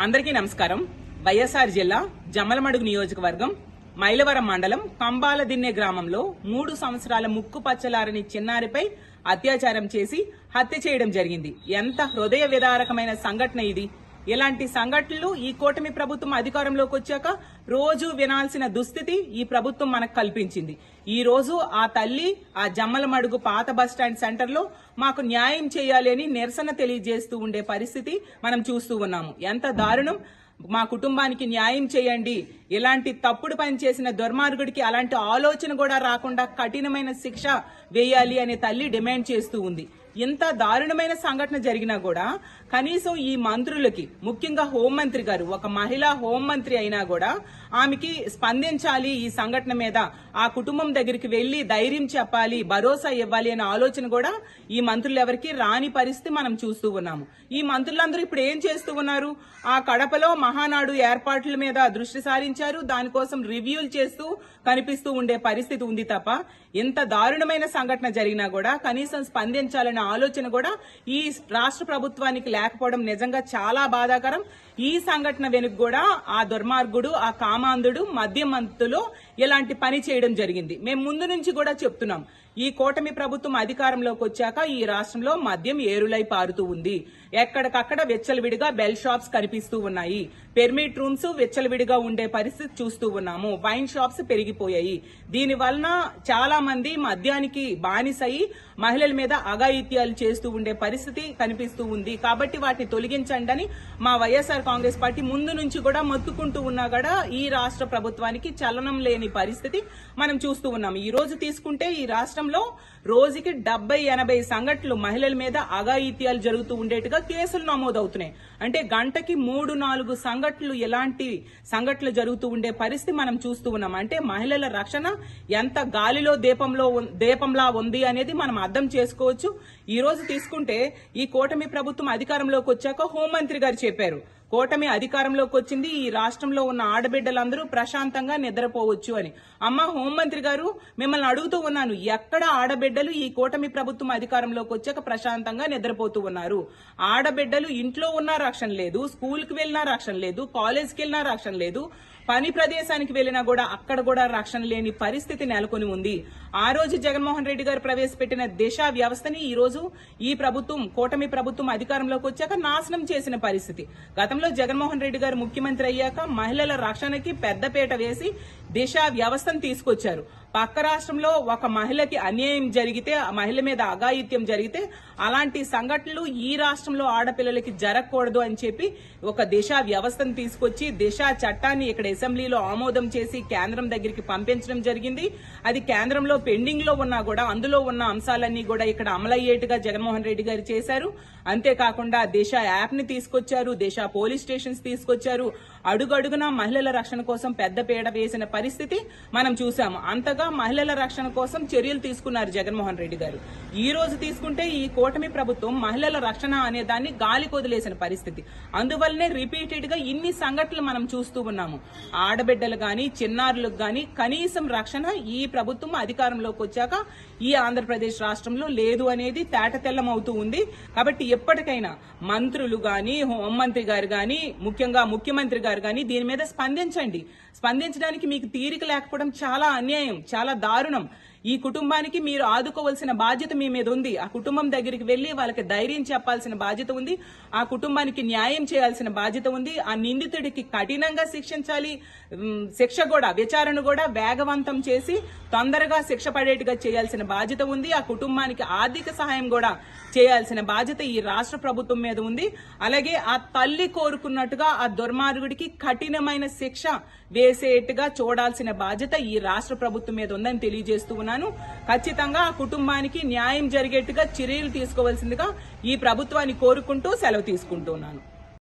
అందరికీ నమస్కారం. వైఎస్ఆర్ జిల్లా జమ్మలమడుగు నియోజకవర్గం మైలవరం మండలం కంబాలదిన్నె గ్రామంలో 3 సంవత్సరాల ముక్కు పచ్చలారని చిన్నారిపై అత్యాచారం చేసి హత్య చేయడం జరిగింది. ఎంత హృదయ విదారకమైన సంఘటన ఇది. ఇలాంటి సంఘటనలు ఈ కూటమి ప్రభుత్వం అధికారంలోకి వచ్చాక రోజు వినాల్సిన దుస్థితి ఈ ప్రభుత్వం మనకు కల్పించింది. ఈ రోజు ఆ తల్లి ఆ జమ్మలమడుగు పాత బస్టాండ్ సెంటర్ లో మాకు న్యాయం చేయాలి అని నిరసన తెలియజేస్తూ ఉండే పరిస్థితి మనం చూస్తూ ఉన్నాము. ఎంత దారుణం! మా కుటుంబానికి న్యాయం చేయండి, ఇలాంటి తప్పుడు పని చేసిన దుర్మార్గుడికి అలాంటి ఆలోచన కూడా రాకుండా కఠినమైన శిక్ష వేయాలి అనే తల్లి డిమాండ్ చేస్తూ ఉంది. ఇంత దారుణమైన సంఘటన జరిగినా కూడా కనీసం ఈ మంత్రులకి, ముఖ్యంగా హోంమంత్రి గారు, ఒక మహిళా హోంమంత్రి అయినా కూడా ఆమెకి స్పందించాలి, ఈ సంఘటన మీద ఆ కుటుంబం దగ్గరికి వెళ్లి ధైర్యం చెప్పాలి, భరోసా ఇవ్వాలి అనే ఆలోచన కూడా ఈ మంత్రులు ఎవరికి రాని పరిస్థితి మనం చూస్తూ ఉన్నాము. ఈ మంత్రులందరూ ఇప్పుడు ఏం చేస్తూ ఉన్నారు? ఆ కడపలో మహానాడు ఏర్పాట్ల మీద దృష్టి సారించారు, దానికోసం రివ్యూలు చేస్తూ కనిపిస్తూ ఉండే పరిస్థితి ఉంది తప్ప ఇంత దారుణమైన సంఘటన జరిగినా కూడా కనీసం స్పందించాలనే ఆలోచన కూడా ఈ రాష్ట్ర ప్రభుత్వానికి లేకపోవడం నిజంగా చాలా బాధాకరం. ఈ సంఘటన వెనుక కూడా ఆ దుర్మార్గుడు, ఆ కామాంధుడు మద్యమంతులో ఇలాంటి పని చేయడం జరిగింది. మేము ముందు నుంచి కూడా చెప్తున్నాం, ఈ కూటమి ప్రభుత్వం అధికారంలోకి వచ్చాక ఈ రాష్ట్రంలో మద్యం ఏరులై పారుతూ ఉంది. ఎక్కడికక్కడ విచ్చలవిడిగా బెల్ షాప్స్ కనిపిస్తూ ఉన్నాయి, పెర్మిట్ రూమ్స్ విచ్చలవిడిగా ఉండే పరిస్థితి చూస్తూ ఉన్నాము, వైన్ షాప్స్ పెరిగిపోయాయి. దీని వలన చాలా మంది మద్యానికి బానిసయి మహిళల మీద అఘాయిత్యాలు చేస్తూ ఉండే పరిస్థితి కనిపిస్తూ ఉంది. కాబట్టి వాటిని తొలగించండి అని మా వైఎస్ఆర్ కాంగ్రెస్ పార్టీ ముందు నుంచి కూడా మొత్తుకుంటూ ఉన్నా కూడా ఈ రాష్ట్ర ప్రభుత్వానికి చలనం లేని పరిస్థితి మనం చూస్తూ ఉన్నాం. ఈ రోజు తీసుకుంటే ఈ రాష్ట్రంలో రోజుకి 70-80 సంఘటనలు మహిళల మీద అఘాయిత్యాలు జరుగుతూ ఉండేట్టుగా కేసులు నమోదవుతున్నాయి. అంటే గంటకి 3-4 సంఘటనలు, ఎలాంటి సంఘటనలు జరుగుతూ ఉండే పరిస్థితి మనం చూస్తూ ఉన్నాం. అంటే మహిళల రక్షణ ఎంత గాలిలో దీపంలా ఉంది అనేది మనం అర్థం చేసుకోవచ్చు. ఈ రోజు తీసుకుంటే ఈ కూటమి ప్రభుత్వం అధికారంలోకి వచ్చాక హోంమంత్రి గారు చెప్పారు, కూటమి అధికారంలోకి వచ్చింది, ఈ రాష్ట్రంలో ఉన్న ఆడబిడ్డలందరూ ప్రశాంతంగా నిద్రపోవచ్చు అని. అమ్మ హోంమంత్రి గారు, మిమ్మల్ని అడుగుతూ ఉన్నాను, ఎక్కడ ఆడబిడ్డలు ఈ కూటమి ప్రభుత్వం అధికారంలోకి వచ్చాక ప్రశాంతంగా నిద్రపోతూ ఉన్నారు? ఆడబిడ్డలు ఇంట్లో ఉన్నా రక్షణ లేదు, స్కూల్కి వెళ్ళినా రక్షణ లేదు, కాలేజ్కి వెళ్ళినా రక్షణ లేదు, పని ప్రదేశానికి వెళ్లినా కూడా అక్కడ కూడా రక్షణ లేని పరిస్థితి నెలకొని ఉంది. ఆ రోజు జగన్మోహన్ రెడ్డి గారు ప్రవేశపెట్టిన దిశ వ్యవస్థని ఈ రోజు ఈ ప్రభుత్వం, కూటమి ప్రభుత్వం అధికారంలోకి వచ్చాక నాశనం చేసిన పరిస్థితి. గతంలో జగన్మోహన్ రెడ్డి గారు ముఖ్యమంత్రి అయ్యాక మహిళల రక్షణకి పెద్దపీట వేసి దిశ వ్యవస్థను తీసుకొచ్చారు. పక్క రాష్ట్రంలో ఒక మహిళకి అన్యాయం జరిగితే, ఆ మహిళ మీద అఘాయిత్యం జరిగితే అలాంటి సంఘటనలు ఈ రాష్ట్రంలో ఆడపిల్లలకి జరగకూడదు అని చెప్పి ఒక దిశ వ్యవస్థను తీసుకొచ్చి దిశ చట్టాన్ని ఇక్కడ అసెంబ్లీలో ఆమోదం చేసి కేంద్రం దగ్గరికి పంపించడం జరిగింది. అది కేంద్రంలో పెండింగ్ లో ఉన్నా కూడా అందులో ఉన్న అంశాలన్నీ కూడా ఇక్కడ అమలయ్యేట్టుగా జగన్మోహన్ రెడ్డి గారు చేశారు. అంతేకాకుండా దిశ యాప్ ని తీసుకొచ్చారు, దిశ పోలీస్ స్టేషన్స్ తీసుకొచ్చారు. అడుగడుగునా మహిళల రక్షణ కోసం పెద్ద పీడ వేసిన పరిస్థితి మనం చూసాము. అంతగా మహిళల రక్షణ కోసం చర్యలు తీసుకున్నారు జగన్మోహన్ రెడ్డి గారు. ఈ రోజు తీసుకుంటే ఈ కూటమి ప్రభుత్వం మహిళల రక్షణ అనే దాన్ని గాలి కొదిలేసిన పరిస్థితి. అందువల్లనే రిపీటెడ్ గా ఇన్ని సంఘటనలు మనం చూస్తూ ఉన్నాము. ఆడబిడ్డలు గాని, చిన్నారులకు గాని కనీసం రక్షణ ఈ ప్రభుత్వం అధికారంలోకి వచ్చాక ఈ ఆంధ్రప్రదేశ్ రాష్ట్రంలో లేదు అనేది తేటతెల్లమవుతూ ఉంది. కాబట్టి ఎప్పటికైనా మంత్రులు గాని, హోంమంత్రి గారు గాని, ముఖ్యంగా ముఖ్యమంత్రి గారు గాని దీని మీద స్పందించండి. స్పందించడానికి మీకు తీరిక లేకపోవడం చాలా అన్యాయం, చాలా దారుణం. ఈ కుటుంబానికి మీరు ఆదుకోవాల్సిన బాధ్యత మీ మీద ఉంది. ఆ కుటుంబం దగ్గరికి వెళ్లి వాళ్ళకి ధైర్యం చెప్పాల్సిన బాధ్యత ఉంది. ఆ కుటుంబానికి న్యాయం చేయాల్సిన బాధ్యత ఉంది. ఆ నిందితుడికి కఠినంగా శిక్షించాలి. శిక్ష కూడా, విచారణ కూడా వేగవంతం చేసి తొందరగా శిక్ష పడేట్టుగా చేయాల్సిన బాధ్యత ఉంది. ఆ కుటుంబానికి ఆర్థిక సహాయం కూడా చేయాల్సిన బాధ్యత ఈ రాష్ట్ర ప్రభుత్వం మీద ఉంది. అలాగే ఆ తల్లి కోరుకున్నట్టుగా ఆ దుర్మార్గుడికి కఠినమైన శిక్ష వేసేట్టుగా చూడాల్సిన బాధ్యత ఈ రాష్ట్ర ప్రభుత్వం మీద ఉందని తెలియజేస్తూ ఉన్నాను. ఖచ్చితంగా ఆ కుటుంబానికి న్యాయం జరిగేట్టుగా చర్యలు తీసుకోవాల్సిందిగా ఈ ప్రభుత్వాన్ని కోరుకుంటూ సెలవు తీసుకుంటున్నాను.